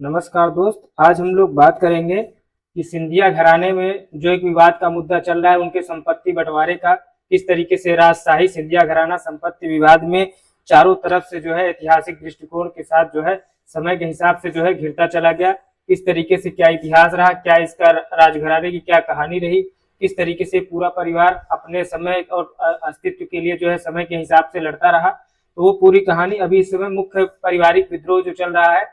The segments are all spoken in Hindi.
नमस्कार दोस्त। आज हम लोग बात करेंगे कि सिंधिया घराने में जो एक विवाद का मुद्दा चल रहा है उनके संपत्ति बंटवारे का, किस तरीके से राजशाही सिंधिया घराना संपत्ति विवाद में चारों तरफ से जो है ऐतिहासिक दृष्टिकोण के साथ जो है समय के हिसाब से जो है घिरता चला गया। किस तरीके से क्या इतिहास रहा, क्या इसका राजघराने की क्या कहानी रही, किस तरीके से पूरा परिवार अपने समय और अस्तित्व के लिए जो है समय के हिसाब से लड़ता रहा, तो वो पूरी कहानी अभी इस समय मुख्य पारिवारिक विद्रोह जो चल रहा है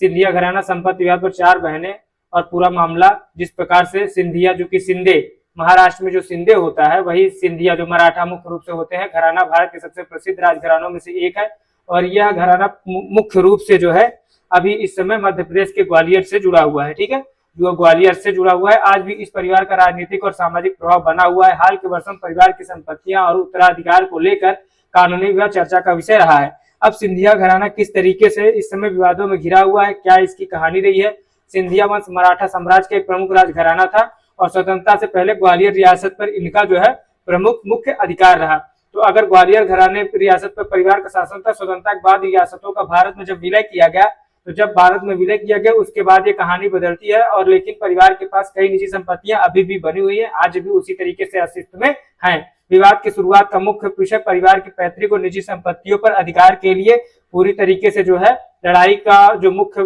सिंधिया घराना संपत्ति विवाद पर चार बहनें और पूरा मामला, जिस प्रकार से सिंधिया जो कि सिंधे महाराष्ट्र में जो सिंधे होता है वही सिंधिया जो मराठा मुख्य रूप से होते हैं। घराना भारत के सबसे प्रसिद्ध राजघरानों में से एक है और यह घराना मुख्य रूप से जो है अभी इस समय मध्य प्रदेश के ग्वालियर से जुड़ा हुआ है। ठीक है, जो ग्वालियर से जुड़ा हुआ है। आज भी इस परिवार का राजनीतिक और सामाजिक प्रभाव बना हुआ है। हाल के वर्षों में परिवार की संपत्तियां और उत्तराधिकार को लेकर कानूनी विवाद चर्चा का विषय रहा है। अब सिंधिया घराना किस तरीके से इस समय विवादों में घिरा हुआ है, क्या इसकी कहानी रही है। सिंधिया वंश मराठा साम्राज्य का एक प्रमुख राजघराना था और स्वतंत्रता से पहले ग्वालियर रियासत पर इनका जो है प्रमुख मुख्य अधिकार रहा। तो अगर ग्वालियर घराने रियासत पर परिवार का शासन था, स्वतंत्रता के बाद रियासतों का भारत में जब विलय किया गया, तो जब भारत में विलय किया गया उसके बाद ये कहानी बदलती है। और लेकिन परिवार के पास कई निजी संपत्तियां अभी भी बनी हुई है, आज भी उसी तरीके से अस्तित्व में है। विवाद की शुरुआत का मुख्य विषय परिवार की पैतृक और निजी संपत्तियों पर अधिकार के लिए पूरी तरीके से जो है लड़ाई का जो मुख्य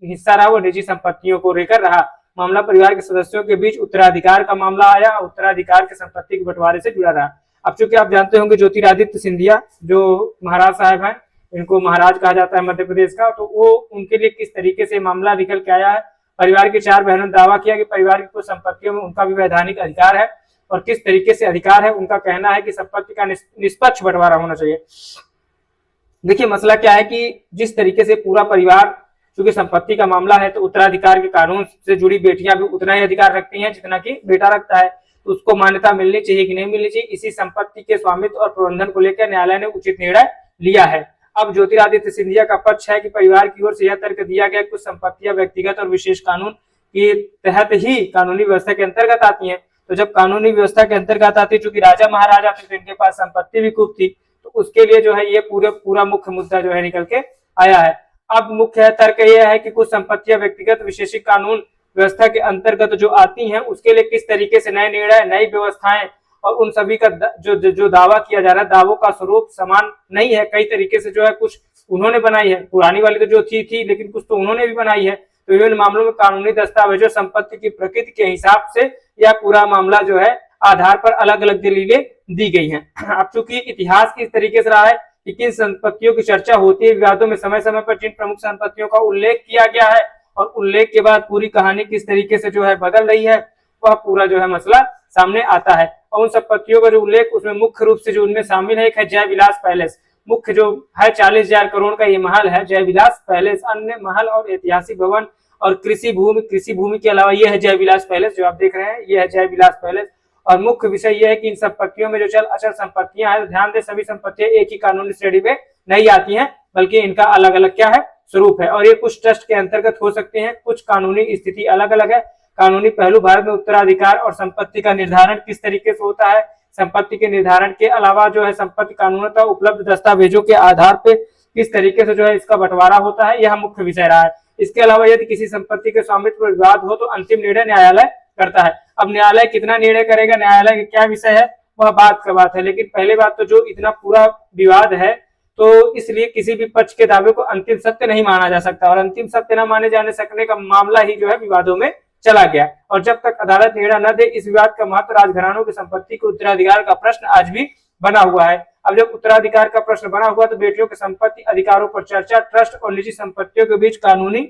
हिस्सा रहा वो निजी संपत्तियों को लेकर रहा। मामला परिवार के सदस्यों के बीच उत्तराधिकार का मामला आया, उत्तराधिकार के संपत्ति के बंटवारे से जुड़ा रहा। अब चूंकि आप जानते होंगे ज्योतिरादित्य सिंधिया जो महाराज साहब हैं, इनको महाराज कहा जाता है मध्य प्रदेश का, तो वो उनके लिए किस तरीके से मामला निकल के आया है। परिवार की चार बहनों ने दावा किया कि परिवार की कुछ संपत्तियों में उनका भी वैधानिक अधिकार है और किस तरीके से अधिकार है। उनका कहना है कि संपत्ति का निष्पक्ष बंटवारा होना चाहिए। देखिए मसला क्या है कि जिस तरीके से पूरा परिवार, चूंकि संपत्ति का मामला है, तो उत्तराधिकार के कानून से जुड़ी बेटियां भी उतना ही अधिकार रखती हैं जितना कि बेटा रखता है, तो उसको मान्यता मिलनी चाहिए कि नहीं मिलनी चाहिए। इसी संपत्ति के स्वामित्व और प्रबंधन को लेकर न्यायालय ने उचित निर्णय लिया है। अब ज्योतिरादित्य सिंधिया का पक्ष है कि परिवार की ओर से यह तर्क दिया गया कुछ संपत्तियां व्यक्तिगत और विशेष कानून के तहत ही कानूनी व्यवस्था के अंतर्गत आती हैं। तो जब कानूनी व्यवस्था के अंतर्गत आती है, चूंकि राजा महाराजा थे तो इनके पास संपत्ति भी खूब थी, तो उसके लिए जो है ये पूरा मुख्य मुद्दा जो है निकल के आया है। अब मुख्य तर्क यह है कि कुछ संपत्तियां व्यक्तिगत विशेषिक कानून व्यवस्था के अंतर्गत जो आती हैं उसके लिए किस तरीके से नए निर्णय, नई व्यवस्थाएं और उन सभी का जो दावा किया जा रहा है, दावों का स्वरूप समान नहीं है। कई तरीके से जो है कुछ उन्होंने बनाई है, पुरानी वाली तो जो थी लेकिन कुछ तो उन्होंने भी बनाई है। तो विभिन्न मामलों में कानूनी दस्तावेजों संपत्ति की प्रकृति के हिसाब से यह पूरा मामला जो है आधार पर अलग अलग दलीलें दी गई हैं। अब चूंकि इतिहास किस तरीके से रहा है कि किन संपत्तियों की चर्चा होती है, विवादों में समय समय पर जिन प्रमुख संपत्तियों का उल्लेख किया गया है और उल्लेख के बाद पूरी कहानी किस तरीके से जो है बदल रही है, वह पूरा जो है मसला सामने आता है। और उन संपत्तियों का जो उल्लेख उसमें मुख्य रूप से जो उनमें शामिल है, एक है जय विलास पैलेस। मुख्य जो है 40,000 करोड़ का ये महल है जय विलास पैलेस। अन्य महल और ऐतिहासिक भवन और कृषि भूमि के अलावा ये है जय विलास पैलेस जो आप देख रहे हैं, ये है जय विलास पैलेस। और मुख्य विषय यह है कि इन संपत्तियों में जो चल अचल संपत्तियां हैं, ध्यान दें सभी संपत्तियां एक ही कानूनी श्रेणी में नहीं आती हैं, बल्कि इनका अलग अलग क्या है स्वरूप है। और ये कुछ ट्रस्ट के अंतर्गत हो सकते हैं, कुछ कानूनी स्थिति अलग अलग है। कानूनी पहलू भारत में उत्तराधिकार और संपत्ति का निर्धारण किस तरीके से होता है। संपत्ति के निर्धारण के अलावा जो है संपत्ति कानूनतः उपलब्ध दस्तावेजों के आधार पर किस तरीके से जो है इसका बंटवारा होता है, यह मुख्य विषय रहा है। इसके अलावा यदि किसी संपत्ति के स्वामित्व पर विवाद हो तो अंतिम निर्णय न्यायालय करता है। अब न्यायालय कितना निर्णय करेगा, न्यायालय का क्या विषय है, वह बात का बात है। लेकिन पहले बात तो जो इतना पूरा विवाद है तो इसलिए किसी भी पक्ष के दावे को अंतिम सत्य नहीं माना जा सकता और अंतिम सत्य न माने जाने सकने का मामला ही जो है विवादों में चला गया। और जब तक अदालत निर्णय न दे, इस विवाद का महत्व राजघरानों की संपत्ति के उत्तराधिकार का प्रश्न आज भी बना हुआ है। अब जब उत्तराधिकार का प्रश्न बना हुआ तो बेटियों के संपत्ति अधिकारों पर चर्चा, ट्रस्ट और निजी संपत्तियों के बीच कानूनी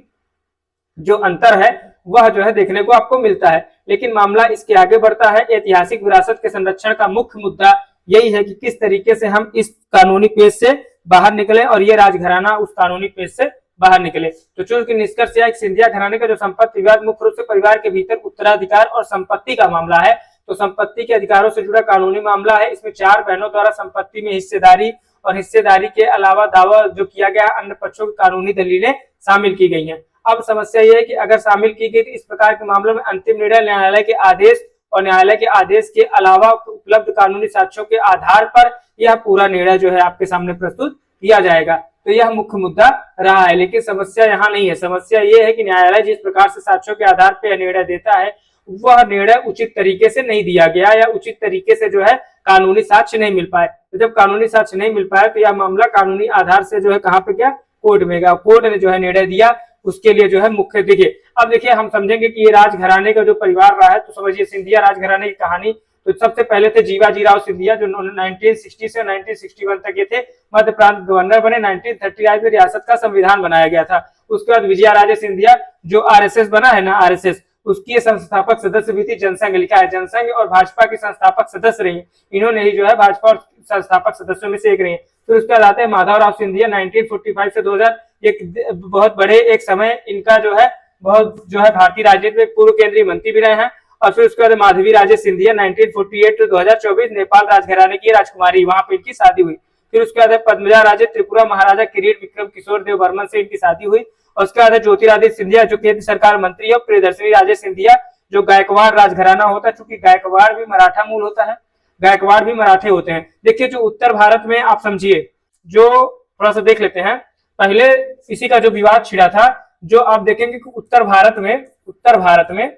जो अंतर है वह जो है देखने को आपको मिलता है। लेकिन मामला इसके आगे बढ़ता है। ऐतिहासिक विरासत के संरक्षण का मुख्य मुद्दा यही है कि किस तरीके से हम इस कानूनी पेज से बाहर निकले और ये राजघराना उस कानूनी पेज से बाहर निकले। तो चूंकि निष्कर्ष यह सिंधिया घराने का जो संपत्ति विवाद मुख्य रूप से परिवार के भीतर उत्तराधिकार और संपत्ति का मामला है, तो संपत्ति के अधिकारों से जुड़ा कानूनी मामला है। इसमें चार बहनों द्वारा संपत्ति में हिस्सेदारी और हिस्सेदारी के अलावा दावा जो किया गया अन्य पक्षों की कानूनी दलीलें शामिल की गई हैं। अब समस्या यह है कि अगर शामिल की गई तो इस प्रकार के मामलों में अंतिम निर्णय न्यायालय के आदेश और न्यायालय के आदेश के अलावा उपलब्ध कानूनी साक्ष्यों के आधार पर यह पूरा निर्णय जो है आपके सामने प्रस्तुत किया जाएगा। तो यह मुख्य मुद्दा रहा है। लेकिन समस्या यहाँ नहीं है, समस्या ये है कि न्यायालय जिस प्रकार से साक्ष्यों के आधार पर निर्णय देता है वह निर्णय उचित तरीके से नहीं दिया गया या उचित तरीके से जो है कानूनी साक्ष्य नहीं मिल पाए। तो जब कानूनी साक्ष्य नहीं मिल पाए तो यह मामला कानूनी आधार से जो है कहाँ पे गया, कोर्ट में गया। कोर्ट ने जो है निर्णय दिया, उसके लिए जो है मुख्य देखिए। अब देखिए हम समझेंगे कि ये राजघराने का जो परिवार रहा है, तो समझिए सिंधिया राजघराने की कहानी। तो सबसे पहले थे जीवाजीराव सिंधिया जो 1960 से 1961 तक ये थे मध्य प्रांत गवर्नर बने। 1938 में रियासत का संविधान बनाया गया था। उसके बाद विजया राजे सिंधिया जो आरएसएस बना है ना, आरएसएस, उसकी संस्थापक सदस्य भी थी। जनसंघ लिखा है, जनसंघ और भाजपा की संस्थापक सदस्य रही। इन्होंने ही जो है भाजपा और संस्थापक सदस्यों में से एक रही। फिर उसके बाद आते हैं माधवराव सिंधिया 1945 से 2000, एक बहुत बड़े एक समय इनका जो है बहुत जो है भारतीय राजनीति में पूर्व केंद्रीय मंत्री भी रहे हैं। और फिर उसके बाद माधवी राजे सिंधिया 1948 से 2024 नेपाल राजघराने की राजकुमारी, वहां पर इनकी शादी हुई। फिर उसके बाद पद्मजा राजे त्रिपुरा महाराजा किरीट विक्रम किशोर देव बर्मन से इनकी शादी हुई। और उसके बाद ज्योतिरादित्य सिंधिया जो केंद्र सरकार मंत्री है, प्रियदर्शनी राजे सिंधिया जो गायकवाड़ राजघराना होता है, चूंकि गायकवाड़ भी मराठा मूल होता है, गायकवाड़ भी मराठे होते हैं। देखिए जो उत्तर भारत में आप समझिए, जो थोड़ा सा देख लेते हैं, पहले इसी का जो विवाद छिड़ा था, जो आप देखेंगे कि उत्तर भारत में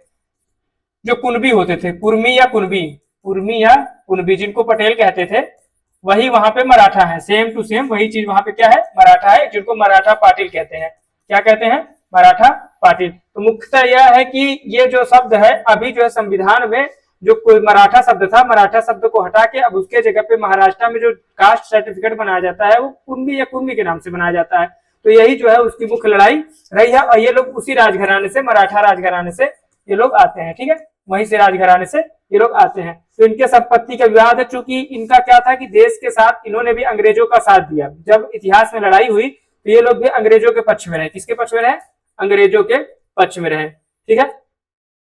जो कुनबी होते थे, कुर्मी या कुनबी जिनको पटेल कहते थे, वही वहां पे मराठा है। सेम टू सेम वही चीज वहां पे क्या है, मराठा है, जिनको मराठा पाटिल कहते हैं। क्या कहते हैं, मराठा पाटिल। तो मुख्यतः यह है कि ये जो शब्द है अभी जो है संविधान में जो कोई मराठा शब्द था, मराठा शब्द को हटा के अब उसके जगह पे महाराष्ट्र में जो कास्ट सर्टिफिकेट बनाया जाता है वो कुनबी या कुर्मी के नाम से बनाया जाता है। तो यही जो है उसकी मुख्य लड़ाई रही है। और ये लोग उसी राजघराने से, मराठा राजघराने से ये लोग आते हैं, ठीक है, वहीं से राजघराने से ये लोग आते हैं। तो इनके संपत्ति का विवाद है, चूंकि इनका क्या था कि देश के साथ इन्होंने भी अंग्रेजों का साथ दिया। जब इतिहास में लड़ाई हुई तो ये लोग भी अंग्रेजों के पक्ष में रहे। किसके पक्ष में रहे, अंग्रेजों के पक्ष में रहे, ठीक है।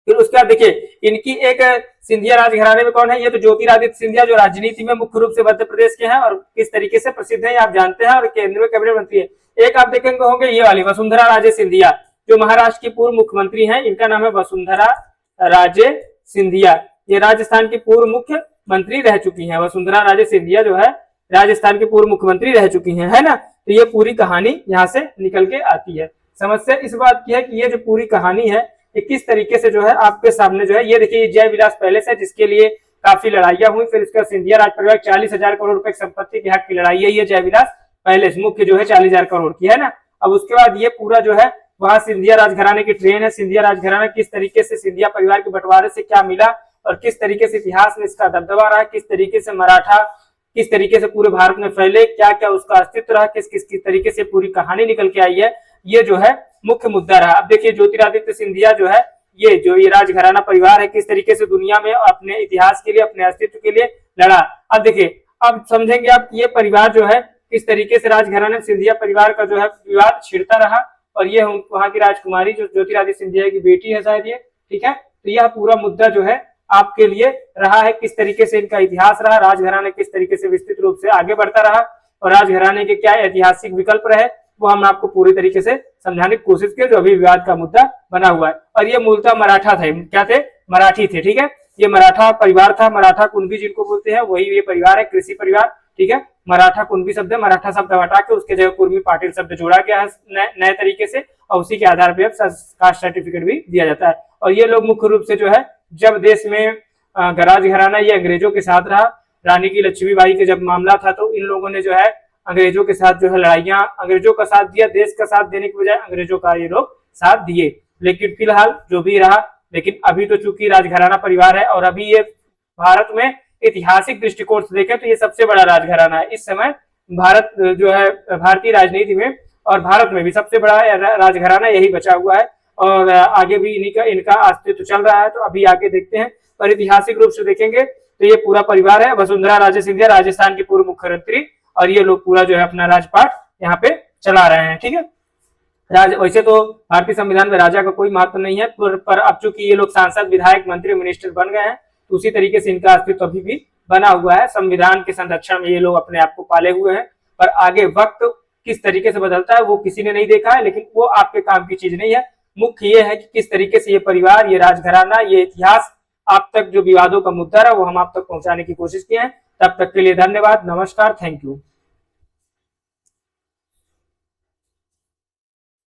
फिर उसके बाद देखिए इनकी एक सिंधिया राजघराने में कौन है, ये तो ज्योतिरादित्य सिंधिया जो राजनीति में मुख्य रूप से मध्य प्रदेश के हैं और किस तरीके से प्रसिद्ध है आप जानते हैं, और केंद्र में कैबिनेट मंत्री है। एक आप देखेंगे होंगे ये वाली वसुंधरा राजे सिंधिया जो महाराष्ट्र की पूर्व मुख्यमंत्री हैं, इनका नाम है वसुंधरा राजे सिंधिया। ये राजस्थान की पूर्व मुख्यमंत्री रह चुकी हैं। वसुंधरा राजे सिंधिया जो है राजस्थान की पूर्व मुख्यमंत्री रह चुकी हैं, है ना। तो ये पूरी कहानी यहाँ से निकल के आती है। समस्या इस बात की है कि ये जो पूरी कहानी है ये किस तरीके से जो है आपके सामने जो है, ये देखिए जय विलास पैलेस है जिसके लिए काफी लड़ाइयां हुई। फिर इसका सिंधिया राज परिवार 40,000 करोड़ रुपए की संपत्ति के हक की लड़ाई है। ये जय विलास पैलेस मुख्य जो है 40,000 करोड़ की, है ना। अब उसके बाद ये पूरा जो है वहां सिंधिया राजघराने की ट्रेन है। सिंधिया राजघराना किस तरीके से सिंधिया परिवार के बंटवारे से क्या मिला और किस तरीके से इतिहास में इसका दबदबा रहा, किस तरीके से मराठा किस तरीके से पूरे भारत में फैले, क्या क्या उसका अस्तित्व रहा, किस किस तरीके से पूरी कहानी निकल के आई है, ये जो है मुख्य मुद्दा रहा। अब देखिए ज्योतिरादित्य सिंधिया जो है ये राजघराना परिवार है किस तरीके से दुनिया में अपने इतिहास के लिए, अपने अस्तित्व के लिए लड़ा। अब देखिए अब समझेंगे आप ये परिवार जो है किस तरीके से राजघराना सिंधिया परिवार का जो है विवाद छिड़ता रहा। और ये वहां की राजकुमारी जो ज्योतिरादित्य सिंधिया की बेटी है शायद ये, ठीक है। तो यह पूरा मुद्दा जो है आपके लिए रहा है, किस तरीके से इनका इतिहास रहा, राजघराना किस तरीके से विस्तृत रूप से आगे बढ़ता रहा और राजघराने के क्या ऐतिहासिक विकल्प रहे, वो हम आपको पूरी तरीके से समझाने की कोशिश की, जो अभी विवाद का मुद्दा बना हुआ है। और ये मूलतः मराठा थे, क्या थे, मराठी थे, ठीक है। ये मराठा परिवार था, मराठा कुनबी जिनको बोलते हैं वही ये परिवार है, कृषि परिवार, ठीक है। मराठा कुनबी शब्द है, मराठा शब्द हटा के उसके जगह कुर्मी पाटिल शब्द जोड़ा गया है नए तरीके से, और उसी के आधार पर कास्ट सर्टिफिकेट भी दिया जाता है। और ये लोग मुख्य रूप से जो है जब देश में राजघराना ये अंग्रेजों के साथ रहा, रानी की लक्ष्मीबाई के जब मामला था तो इन लोगों ने जो है अंग्रेजों के साथ जो है लड़ाइयां, अंग्रेजों का साथ दिया, देश का साथ देने की बजाय अंग्रेजों का ये लोग साथ दिए। लेकिन फिलहाल जो भी रहा, लेकिन अभी तो चूंकि राजघराना परिवार है और अभी ये भारत में ऐतिहासिक दृष्टिकोण से देखें तो ये सबसे बड़ा राजघराना है इस समय भारत जो है, भारतीय राजनीति में और भारत में भी सबसे बड़ा राजघराना यही बचा हुआ है। और आगे भी इनका अस्तित्व चल रहा है। तो अभी आगे देखते हैं, पर ऐतिहासिक रूप से देखेंगे तो ये पूरा परिवार है। वसुंधरा राजे सिंधिया राजस्थान की पूर्व मुख्यमंत्री, और ये लोग पूरा जो है अपना राजपाट यहाँ पे चला रहे हैं, ठीक है। वैसे तो भारतीय संविधान में राजा का कोई महत्व नहीं है, पर अब चूंकि ये लोग सांसद, विधायक, मंत्री, मिनिस्टर बन गए हैं तो उसी तरीके से इनका अस्तित्व अभी भी बना हुआ है। संविधान के संरक्षण में ये लोग अपने आप को पाले हुए हैं। पर आगे वक्त किस तरीके से बदलता है वो किसी ने नहीं देखा है, लेकिन वो आपके काम की चीज नहीं है। मुख्य ये है कि किस तरीके से ये परिवार, ये राजघराना, ये इतिहास आप तक जो विवादों का मुद्दा है वो हम आप तक पहुंचाने की कोशिश किए हैं। तब तक के लिए धन्यवाद, नमस्कार, थैंक यू।